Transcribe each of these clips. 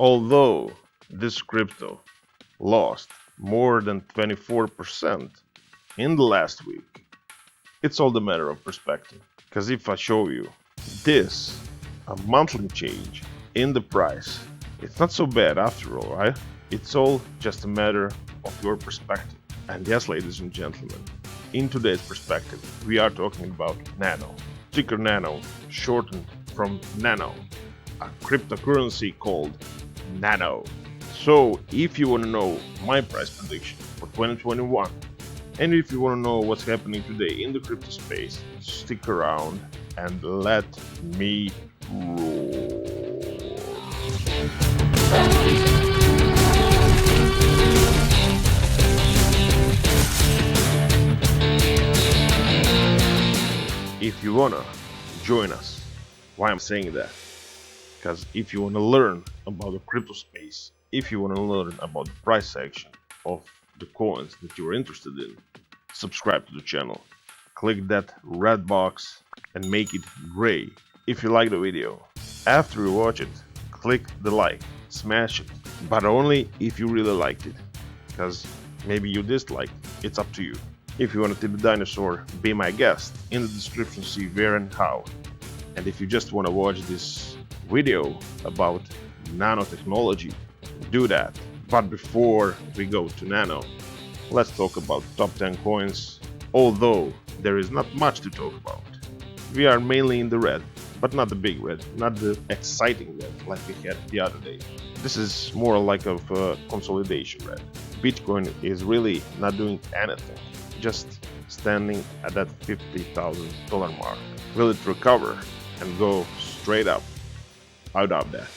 Although this crypto lost more than 24% in the last week, it's all the matter of perspective. Because if I show you this, a monthly change in the price, it's not so bad after all, right? It's all just a matter of your perspective. And yes, ladies and gentlemen, in today's perspective, we are talking about Nano, ticker Nano, shortened from Nano, a cryptocurrency called Nano. So if you want to know my price prediction for 2021, and if you want to know what's happening today in the crypto space, stick around and let me roar. If you wanna join us, why I'm saying that? Because if you wanna learn about the crypto space, if you wanna learn about the price action of the coins that you're interested in, subscribe to the channel. Click that red box and make it gray if you like the video. After you watch it, click the like, smash it, but only if you really liked it, because maybe you disliked, it's up to you. If you want to tip the dinosaur, be my guest. In the description see where and how. And if you just want to watch this video about nanotechnology, do that. But before we go to Nano, let's talk about top 10 coins, although there is not much to talk about. We are mainly in the red, but not the big red, not the exciting red like we had the other day. This is more like a consolidation red. Bitcoin is really not doing anything, just standing at that $50,000 mark. Will it recover and go straight up? I doubt that.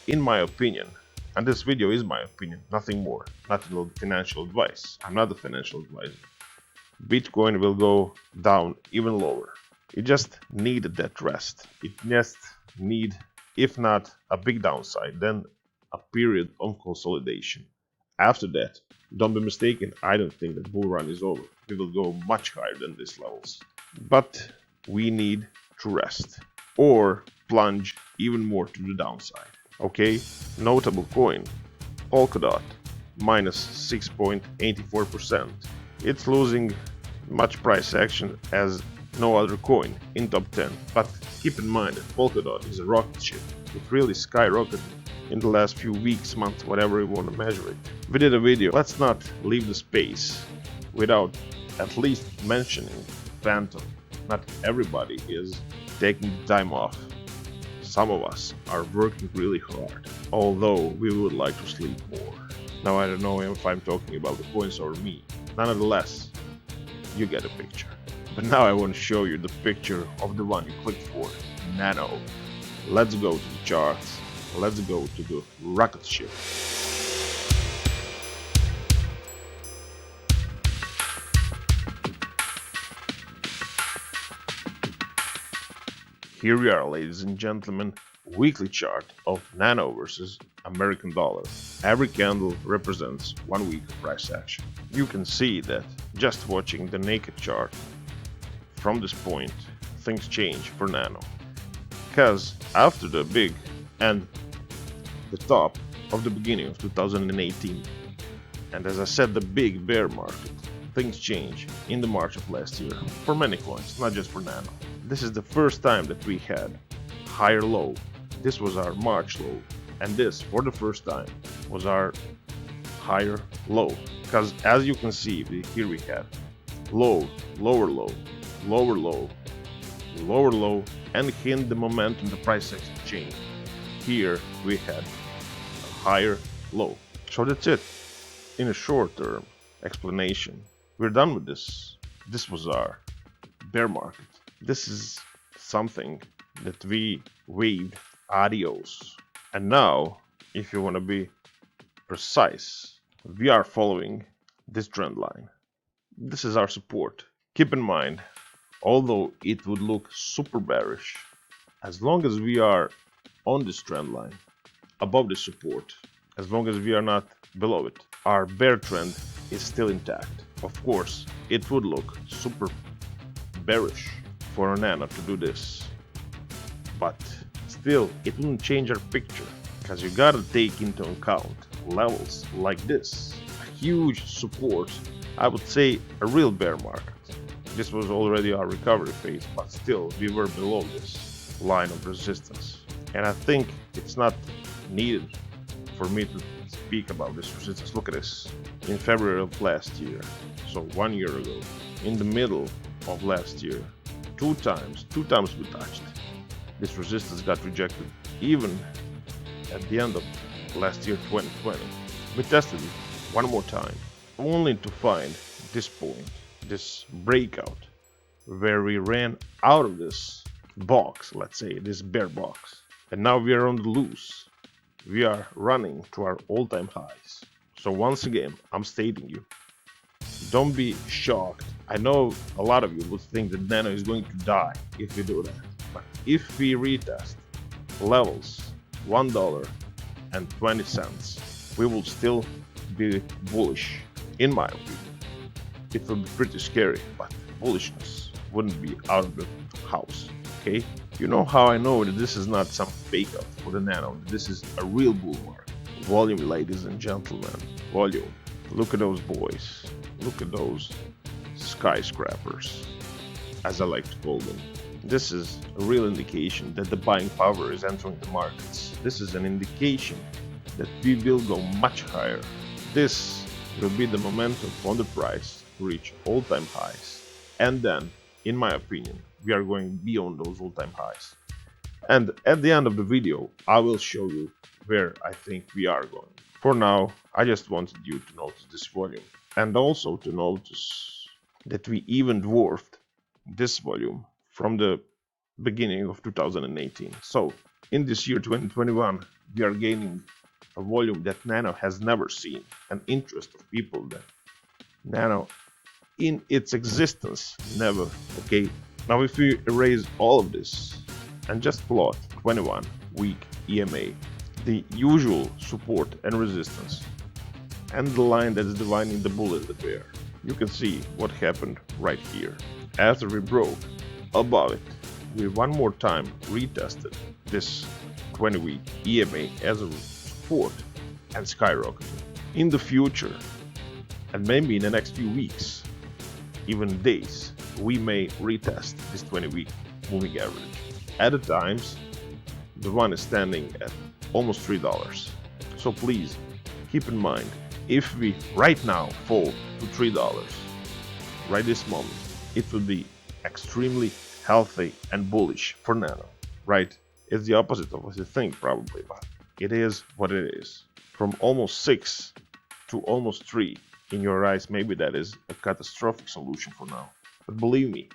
In my opinion, and this video is my opinion, nothing more, not financial advice. I'm not a financial advisor. Bitcoin will go down even lower. It just needed that rest. It just need, if not a big downside, then a period of consolidation. After that, don't be mistaken, I don't think that bull run is over. We will go much higher than these levels. But we need to rest or plunge even more to the downside. Okay, notable coin, Polkadot, minus 6.84%. It's losing much price action as no other coin in top 10. But keep in mind that Polkadot is a rocket ship. It really skyrocketed in the last few weeks, months, whatever you want to measure it. We did a video. Let's not leave the space without at least mentioning Phantom. Not everybody is taking the time off. Some of us are working really hard, although we would like to sleep more. Now I don't know if I'm talking about the coins or me. Nonetheless, you get a picture. But now I want to show you the picture of the one you clicked for, Nano. Let's go to the charts. Let's go to the rocket ship. Here we are, ladies and gentlemen, weekly chart of Nano versus American dollar. Every candle represents 1 week of price action. You can see that just watching the naked chart, from this point, things change for Nano. Because after the big and the top of the beginning of 2018, and as I said, the big bear market, things change in the March of last year for many coins, not just for Nano. This is the first time that we had higher low. This was our March low, and this, for the first time, was our higher low. Because as you can see, here we had low, lower low, lower low, lower low, and in the momentum, the price action change. Here we had a higher low. So that's it. In a short term explanation, we're done with this. This was our bear market. This is something that we waved adios. And now, if you want to be precise, we are following this trend line. This is our support. Keep in mind, although it would look super bearish, as long as we are on this trend line, above the support, as long as we are not below it, our bear trend is still intact. Of course, it would look super bearish for a Nano to do this, but still, it wouldn't change our picture. because you gotta take into account levels like this. A huge support, I would say a real bear market. This was already our recovery phase, but still we were below this line of resistance. And I think it's not needed for me to speak about this resistance. Look at this. In February of last year, so 1 year ago, in the middle of last year, two times we touched. This resistance got rejected. Even at the end of last year 2020, we tested it one more time, only to find this point, this breakout, where we ran out of this box, let's say this bear box, and now we are on the loose. We are running to our all-time highs. So once again, I'm stating you, don't be shocked. I know a lot of you would think that Nano is going to die if we do that, but if we retest levels $1.20, we will still be bullish, in my opinion. It will be pretty scary, but bullishness wouldn't be out of the house, okay? You know how I know that this is not some fake out for the Nano, this is a real bull market. Volume, ladies and gentlemen, volume. Look at those boys, look at those skyscrapers, as I like to call them. This is a real indication that the buying power is entering the markets. This is an indication that we will go much higher. This will be the momentum on the price to reach all-time highs. And then, in my opinion, we are going beyond those all-time highs. And at the end of the video, I will show you where I think we are going. For now, I just wanted you to notice this volume. And also to notice that we even dwarfed this volume from the beginning of 2018. So, in this year 2021, we are gaining a volume that Nano has never seen, an interest of people that Nano in its existence never, okay? Now if we erase all of this and just plot 21-week EMA, the usual support and resistance, and the line that is dividing the bull and the bear, you can see what happened right here. After we broke above it, we one more time retested this 20-week EMA as a support and skyrocketed. In the future, and maybe in the next few weeks, even days, we may retest this 20-week moving average. At the times, the one is standing at almost $3. So please keep in mind, if we right now fall to $3 right this moment, it would be extremely healthy and bullish for Nano, right? It's the opposite of what you think probably, but it is what it is. From almost 6 to almost 3, in your eyes, maybe that is a catastrophic solution for now. But believe me,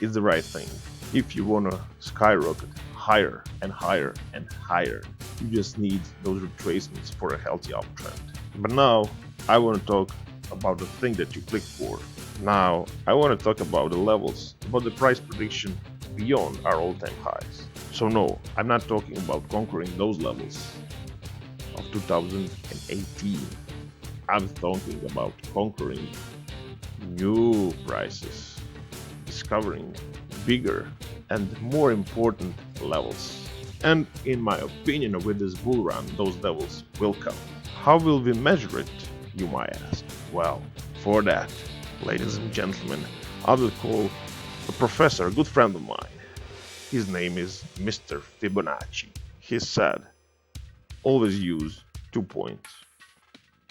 it's the right thing. If you wanna skyrocket higher and higher and higher, you just need those retracements for a healthy uptrend. But now, I wanna talk about the thing that you clicked for. Now, I wanna talk about the levels, about the price prediction beyond our all-time highs. So no, I'm not talking about conquering those levels of 2018. I'm talking about conquering new prices, discovering bigger and more important levels. And in my opinion, with this bull run, those levels will come. How will we measure it, you might ask? Well, for that, ladies and gentlemen, I will call a professor, a good friend of mine. His name is Mr. Fibonacci. He said, always use 2 points.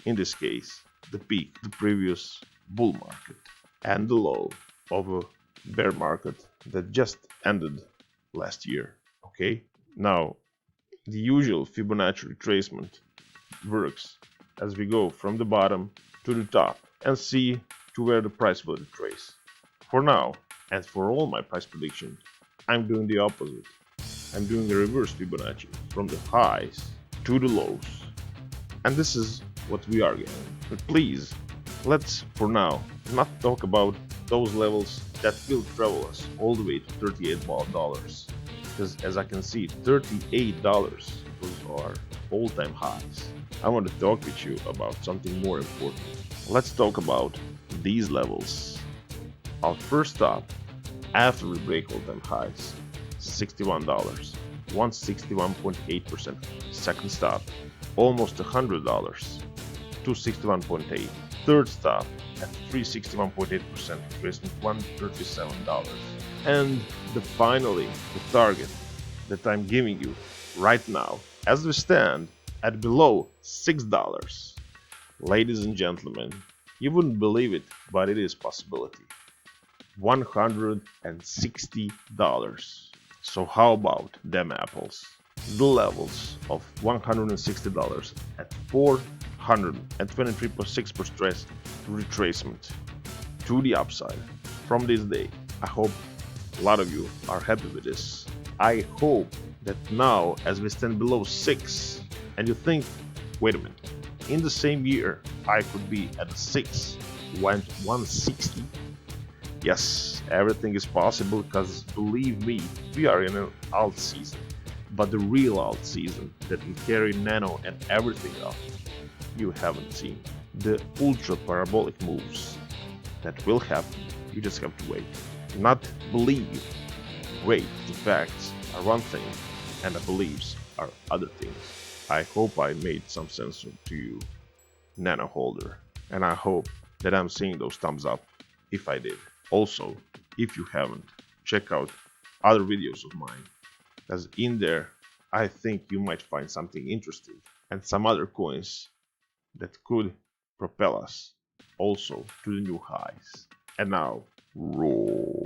In this case, the peak, the previous bull market, and the low of a bear market that just ended last year. Okay? Now, the usual Fibonacci retracement works as we go from the bottom to the top and see to where the price will retrace. For now, and for all my price predictions, I'm doing the opposite. I'm doing the reverse Fibonacci from the highs to the lows. And this is what we are getting. But please, let's for now not talk about those levels that will travel us all the way to $38. Because as I can see, $38 those are all-time highs. I want to talk with you about something more important. Let's talk about these levels. Our first stop after we break all-time highs, $61. 161.8%. Second stop, almost $100, 261.8. Third stop at 361.8%, retracement $137. And finally, the target that I'm giving you right now, as we stand at below $6. Ladies and gentlemen, you wouldn't believe it, but it is a possibility. $160. So how about them apples? The levels of $160 at 423.6% retracement to the upside from this day. I hope a lot of you are happy with this. I hope that now, as we stand below 6, and you think, wait a minute, in the same year I could be at 6, went 160. Yes, everything is possible, because believe me, we are in an alt season, but the real alt season that will carry Nano and everything up, you haven't seen. The ultra parabolic moves that will happen, you just have to wait. Not believe, wait. The facts are one thing and the beliefs are other things. I hope I made some sense to you, Nano holder, and I hope that I'm seeing those thumbs up if I did. Also, if you haven't, check out other videos of mine, as in there I think you might find something interesting and some other coins that could propel us also to the new highs. And now, roll.